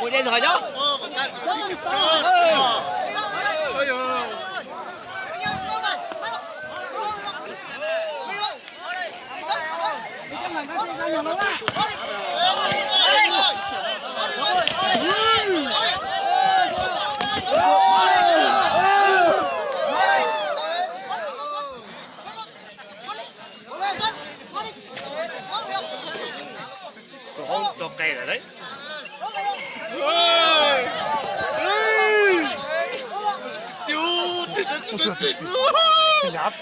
Ui đây rồi đó. Cho cây rồi đấy.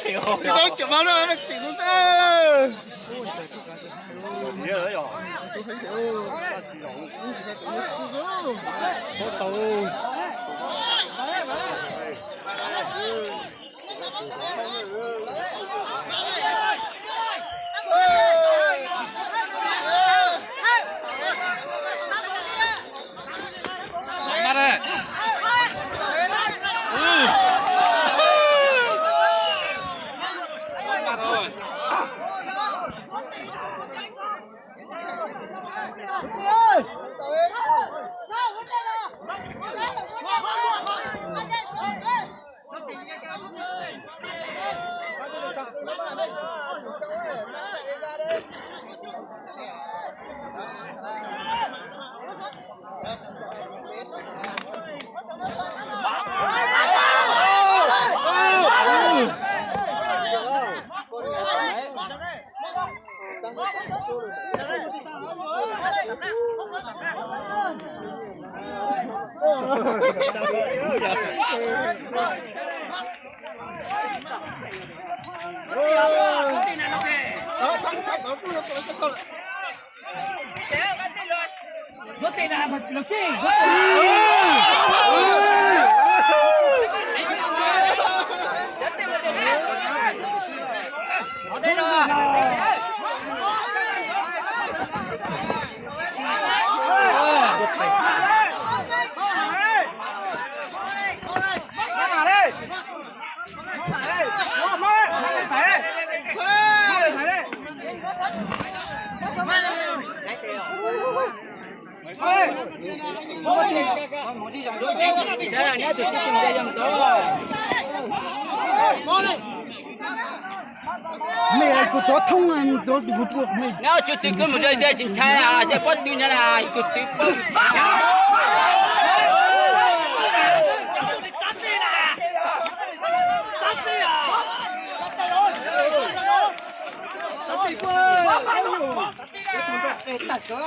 이거 이렇게 말하면 되는데. Nhớ rồi. mẹ của tôi thông anh tôi buộc mày. Nếu chủ tịch có một đời dây chính trai à, sẽ có tin là chủ tịch không.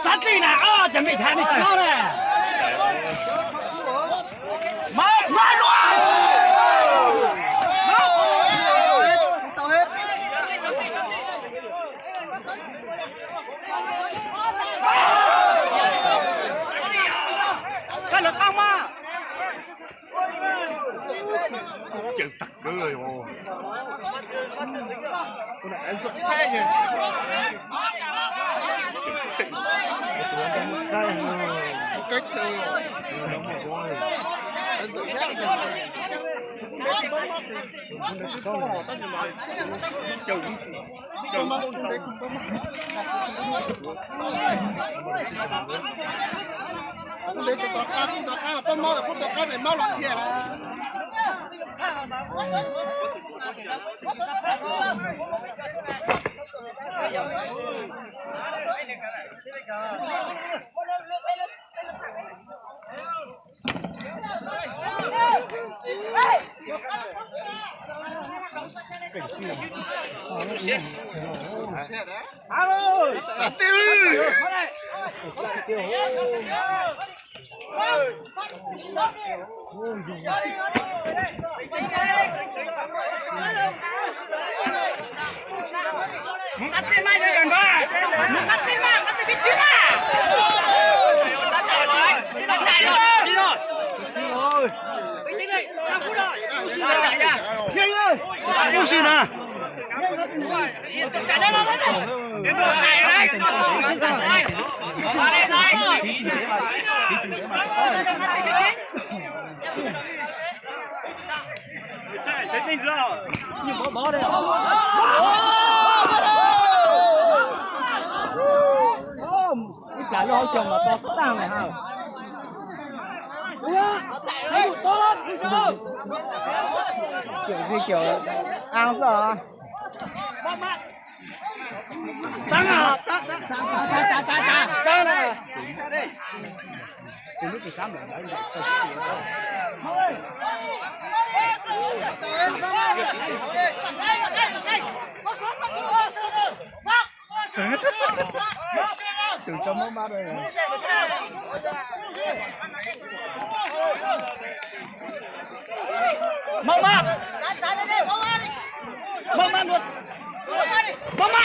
Tắt đi nào, chuẩn bị thay đi cho nó nè. Mai luôn. Cái lực ông á. Chừng tắt rồi. Con này ăn sụp thế nhỉ. Cách từ để cho tọt cá bắt máu là phút tọt cá để máu lọt kia là不行啊！谁禁止啊？你毛的！你赶着好久嘛，到蛋了哈。kiểu ăn sợ à? Tăng à? Tăng này. Từ lúc thì cám được đấy. Từ trong máu má đây này. Mau má. Mau má luôn. Mau má.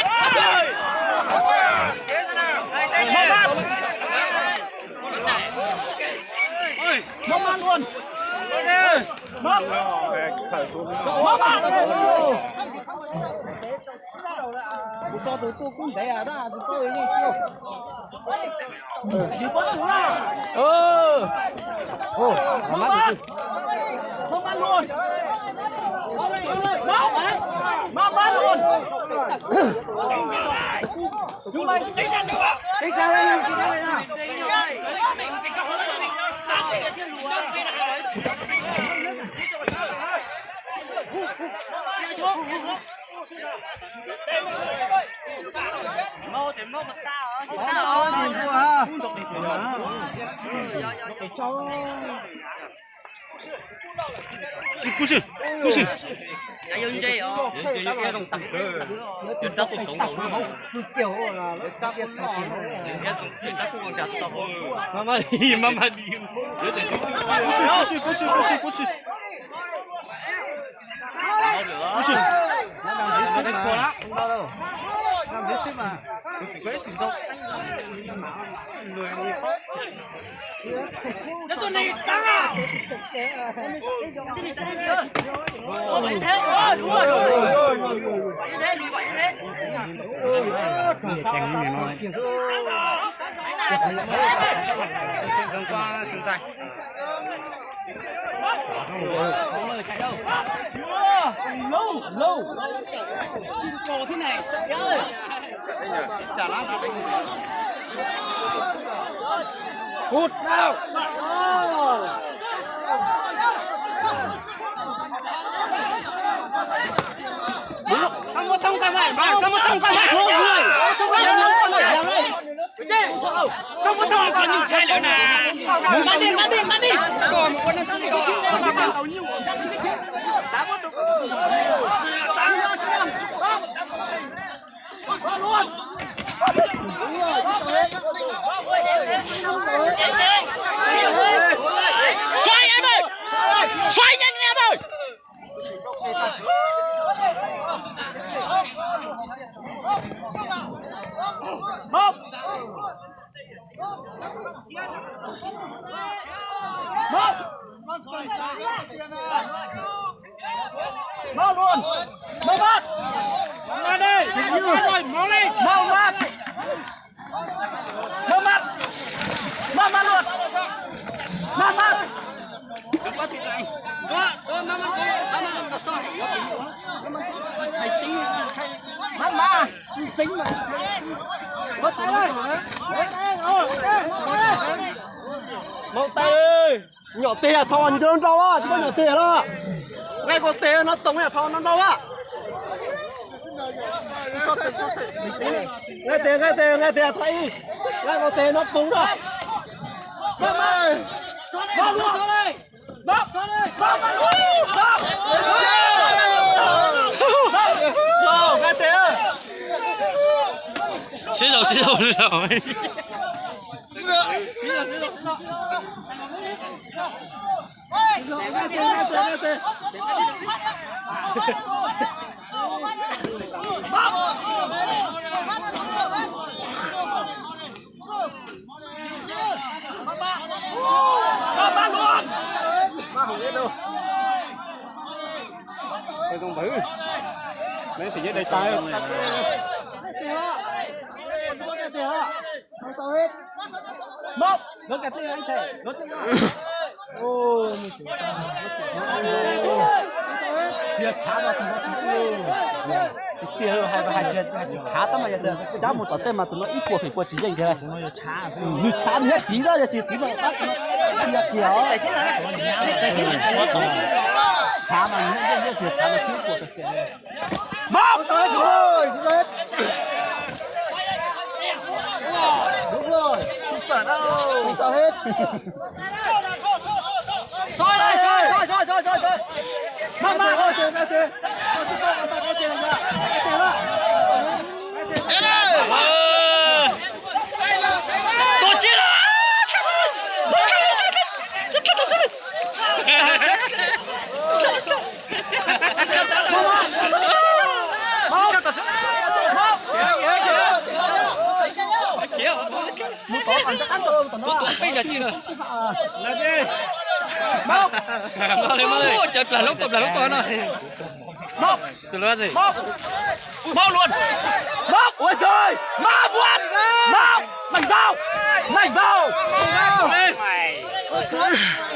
Mau má luôn. Mau má. Cho tụi tôi cũng để à đó, tụi tôi đi siêu. Chỉ có đủ là. Mau má. Mau má luôn. Mau má luôn. Chúng mày. Chính xác đây. Chính xác đây nào. Mau tìm nó mặt ta hả? Tìm qua ha.不是，不是。还有这哦，有这种大个，有这种手头的，kiểu là nó chắc biết chọn慢慢地，慢慢地。不是。不是。Nó làm dưới xếp mà. Không đau đâu. Làm dưới xếp mà. Quế thỉnh đâu. Người đi. Cái con này tăng à? Vậy thế, đúng rồi. Vậy thế, lùi vậy thế. Chẳng như nói. Không qua sự tay. Không mời chạy đâu. lâu xin cò thế này ơi Trả lắm. Hút nào. không có thông tay mày mà không có thông tay mày không người không có thông tay mày không có thông tay mày sai nữa nè bắt đi còn một con đang đi tàu nhiêu đã có tụi luôn xoay em ơi xoay nhanh em ơi một mau luôn mau bắt ra đây rồi máu lên mau bắt mau bắt luôn mau bắt xính mà một tay ơi một tay ơi nhỏ tè thon chứ đâu á chứ có nhỏ tè đó ngay có tè nó tổng là thon nó đâu á ngay tè thấy ngay có tè nó đúng rồi bom ơi bom luôn bom ngay tè ơi 洗手。Tôi con bự mấy thì dưới đây tay không sao hết một nó cả tiền anh thể nó tiền ô việc trả là không có tiền hai chuyện khá tao mà giờ được giá một tờ tên mà tụi nó ít của phải của chỉ dành thế này như trả hết tí ra thì tí rồi bắt việc kiểu trả mà những chuyện trả là thiếu của thực sự một rồi đúng rồi không sợ đâu không sợ hết rồi mama ơi chơi tổ chức đó bây giờ chi nữa là gì mau lên chật là lúc tập rồi mau từ lúc gì mau luôn mau ôi trời mau buồn mau mày vào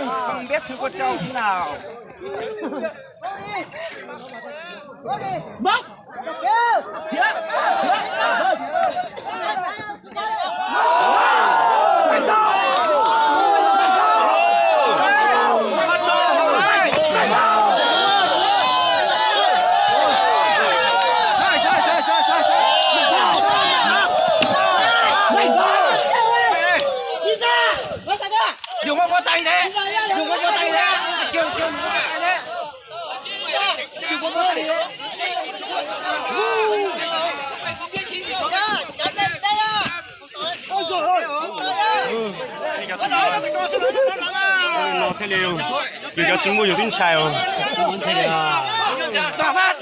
không biết thứ con trâu thế nào mau dùng có tay thế dùng có tay thế kêu dùng có tay thế dùng có tay thế ôi trời ơi nó thế liều vì cái chứng mua nhiều tin xài rồi bà phát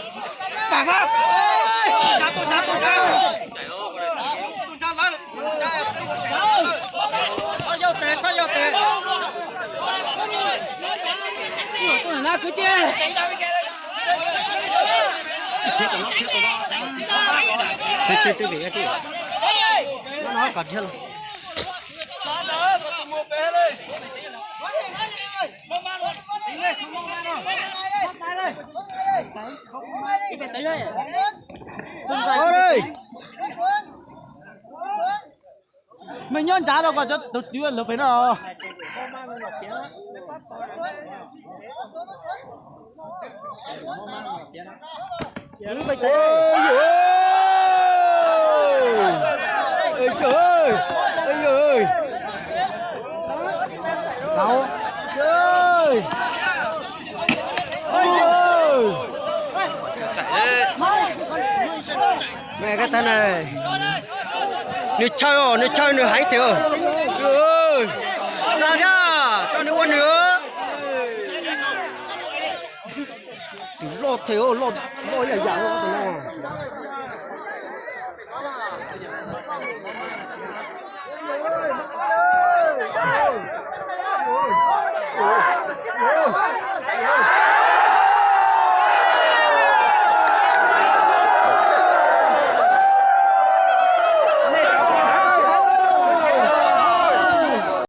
na cứ chơi chơi việc cái nó nói còn chưa mình nhon trả đâu còn cho tụt chưa là phải nào ôi trời ơi đâu chơi mẹ cái tên này nước chơi nữa hãy theo ơi ra ra cho nước uống nữa lột thiếu lột là dạng lột rồi